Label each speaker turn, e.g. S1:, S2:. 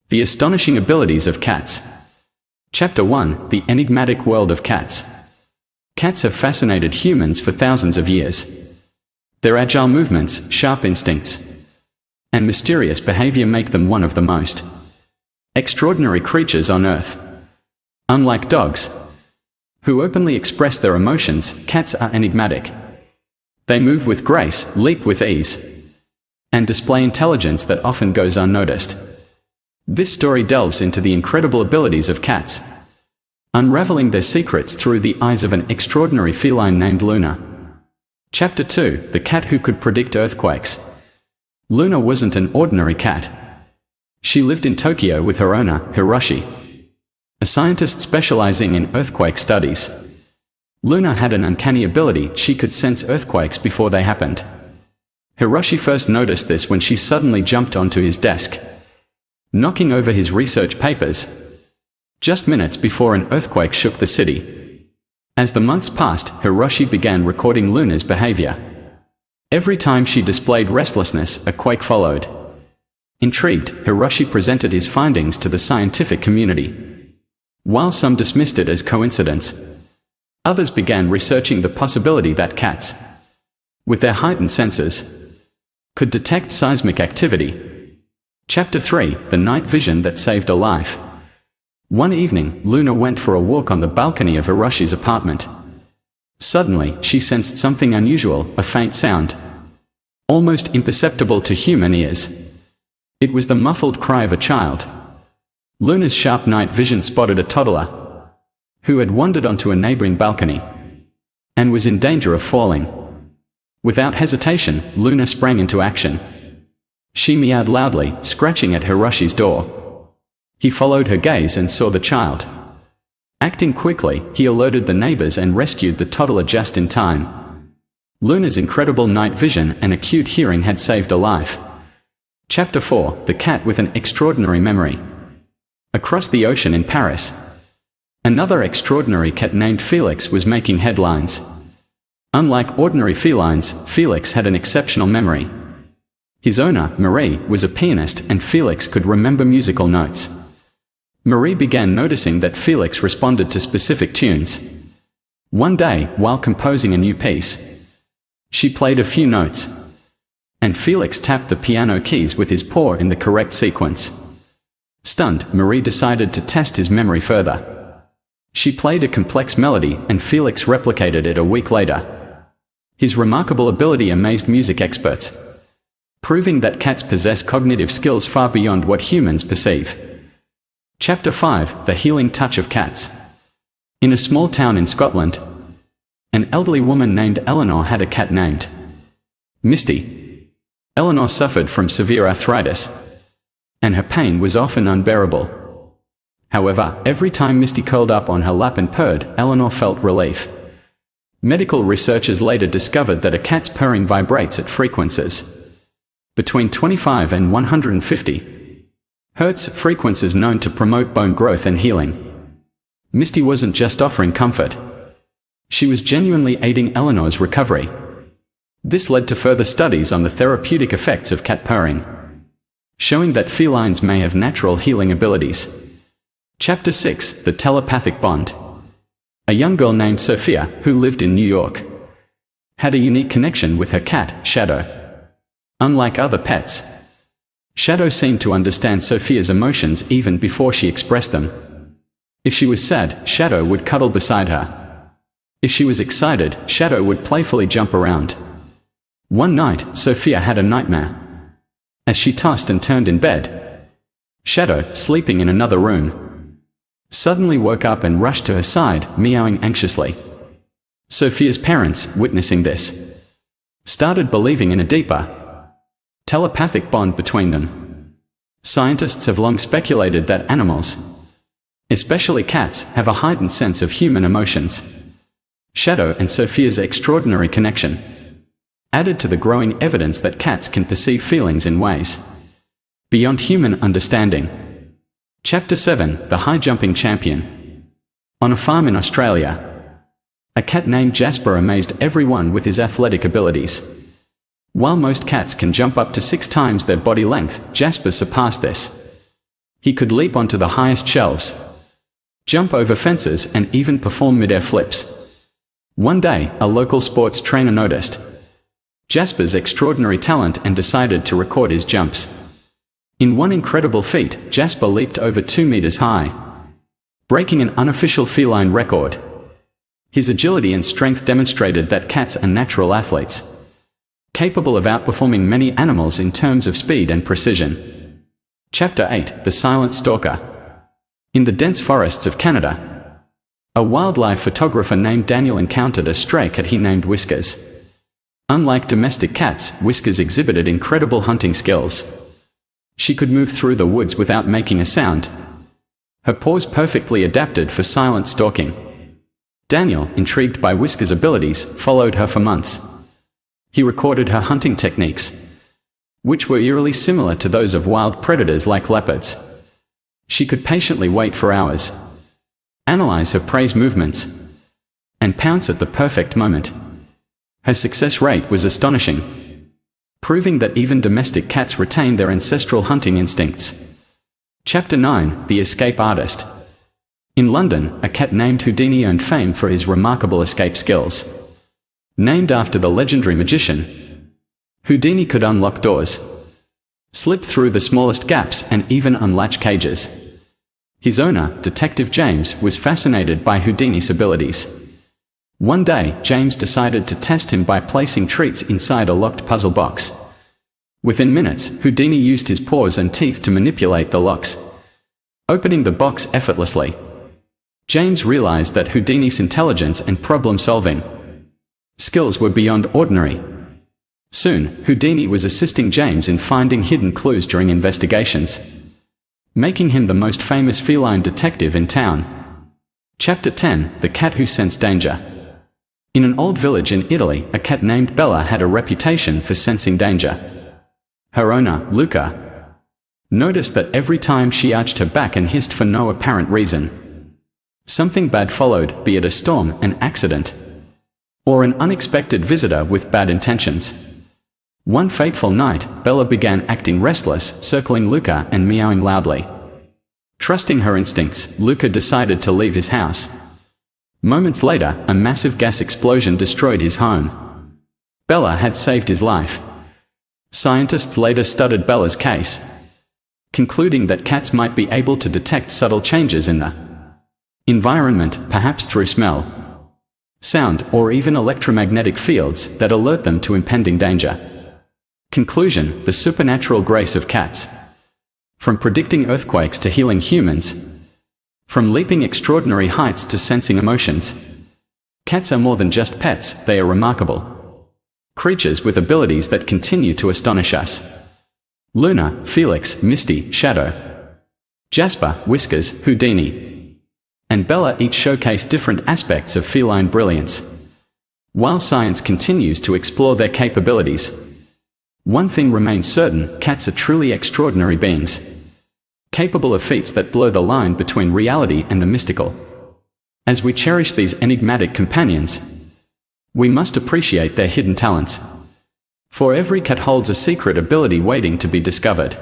S1: The astonishing abilities of cats. Chapter 1: The enigmatic world of cats. Cats have fascinated humans for thousands of years. Their agile movements, sharp instincts, and mysterious behavior make them one of the most extraordinary creatures on Earth. Unlike dogs, who openly express their emotions, cats are enigmatic. They move with grace, leap with ease, and display intelligence that often goes unnoticed. This story delves into the incredible abilities of cats, unraveling their secrets through the eyes of an extraordinary feline named Luna. Chapter 2: The cat who could predict earthquakes. Luna wasn't an ordinary cat. She lived in Tokyo with her owner, Hiroshi, a scientist specializing in earthquake studies. Luna had an uncanny ability: she could sense earthquakes before they happened. Hiroshi first noticed this when she suddenly jumped onto his desk, knocking over his research papers, just minutes before an earthquake shook the city. As the months passed, Hiroshi began recording Luna's behavior. Every time she displayed restlessness, a quake followed. Intrigued, Hiroshi presented his findings to the scientific community. While some dismissed it as coincidence, others began researching the possibility that cats, with their heightened senses, could detect seismic activity. Chapter 3: The night vision that saved a life. One evening, Luna went for a walk on the balcony of Hiroshi's apartment. Suddenly, she sensed something unusual, a faint sound, almost imperceptible to human ears. It was the muffled cry of a child. Luna's sharp night vision spotted a toddler who had wandered onto a neighboring balcony and was in danger of falling. Without hesitation, Luna sprang into action. She meowed loudly, scratching at Hiroshi's door. He followed her gaze and saw the child. Acting quickly, he alerted the neighbors and rescued the toddler just in time. Luna's incredible night vision and acute hearing had saved a life. Chapter 4: The cat with an extraordinary memory. Across the ocean in Paris, another extraordinary cat named Felix was making headlines. Unlike ordinary felines, Felix had an exceptional memory. His owner, Marie, was a pianist, and Felix could remember musical notes. Marie began noticing that Felix responded to specific tunes. One day, while composing a new piece, she played a few notes, and Felix tapped the piano keys with his paw in the correct sequence. Stunned, Marie decided to test his memory further. She played a complex melody, and Felix replicated it a week later. His remarkable ability amazed music experts, proving that cats possess cognitive skills far beyond what humans perceive. Chapter 5: The healing touch of cats. In a small town in Scotland, an elderly woman named Eleanor had a cat named Misty. Eleanor suffered from severe arthritis, and her pain was often unbearable. However, every time Misty curled up on her lap and purred, Eleanor felt relief. Medical researchers later discovered that a cat's purring vibrates at frequencies between 25 and 150 Hz, frequencies known to promote bone growth and healing. Misty wasn't just offering comfort. She was genuinely aiding Eleanor's recovery. This led to further studies on the therapeutic effects of cat purring, showing that felines may have natural healing abilities. Chapter 6: The telepathic bond. A young girl named Sophia, who lived in New York, had a unique connection with her cat, Shadow. Unlike other pets, Shadow seemed to understand Sophia's emotions even before she expressed them. If she was sad, Shadow would cuddle beside her. If she was excited, Shadow would playfully jump around. One night, Sophia had a nightmare. As she tossed and turned in bed, Shadow, sleeping in another room, suddenly woke up and rushed to her side, meowing anxiously. Sophia's parents, witnessing this, started believing in a deeper telepathic bond between them. Scientists have long speculated that animals, especially cats, have a heightened sense of human emotions. Shadow and Sophia's extraordinary connection added to the growing evidence that cats can perceive feelings in ways beyond human understanding. Chapter 7: The high-jumping champion. On a farm in Australia, a cat named Jasper amazed everyone with his athletic abilities. While most cats can jump up to 6 times their body length, Jasper surpassed this. He could leap onto the highest shelves, jump over fences, and even perform mid-air flips. One day, a local sports trainer noticed Jasper's extraordinary talent and decided to record his jumps. In one incredible feat, Jasper leaped over 2 meters high, breaking an unofficial feline record. His agility and strength demonstrated that cats are natural athletes, capable of outperforming many animals in terms of speed and precision. Chapter 8: The Silent Stalker. In the dense forests of Canada, a wildlife photographer named Daniel encountered a stray cat he named Whiskers. Unlike domestic cats, Whiskers exhibited incredible hunting skills. She could move through the woods without making a sound, her paws perfectly adapted for silent stalking. Daniel, intrigued by Whiskers' abilities, followed her for months. He recorded her hunting techniques, which were eerily similar to those of wild predators like leopards. She could patiently wait for hours, analyze her prey's movements, and pounce at the perfect moment. Her success rate was astonishing, proving that even domestic cats retain their ancestral hunting instincts. Chapter 9: The Escape Artist. In London, a cat named Houdini earned fame for his remarkable escape skills. Named after the legendary magician, Houdini could unlock doors, slip through the smallest gaps, and even unlatch cages. His owner, Detective James, was fascinated by Houdini's abilities. One day, James decided to test him by placing treats inside a locked puzzle box. Within minutes, Houdini used his paws and teeth to manipulate the locks, opening the box effortlessly. James realized that Houdini's intelligence and problem-solving skills were beyond ordinary. Soon, Houdini was assisting James in finding hidden clues during investigations, making him the most famous feline detective in town. Chapter 10: The Cat Who Sensed Danger. In an old village in Italy, a cat named Bella had a reputation for sensing danger. Her owner, Luca, noticed that every time she arched her back and hissed for no apparent reason, something bad followed, be it a storm, an accident, or an unexpected visitor with bad intentions. One fateful night, Bella began acting restless, circling Luca and meowing loudly. Trusting her instincts, Luca decided to leave his house. Moments later, a massive gas explosion destroyed his home. Bella had saved his life. Scientists later studied Bella's case, concluding that cats might be able to detect subtle changes in the environment, perhaps through smell, sound, or even electromagnetic fields that alert them to impending danger. Conclusion: the supernatural grace of cats. From predicting earthquakes to healing humans, from leaping extraordinary heights to sensing emotions, cats are more than just pets, they are remarkable creatures with abilities that continue to astonish us. Luna, Felix, Misty, Shadow, Jasper, Whiskers, Houdini, and Bella each showcase different aspects of feline brilliance. While science continues to explore their capabilities, one thing remains certain: cats are truly extraordinary beings, capable of feats that blur the line between reality and the mystical. As we cherish these enigmatic companions, we must appreciate their hidden talents. For every cat holds a secret ability waiting to be discovered.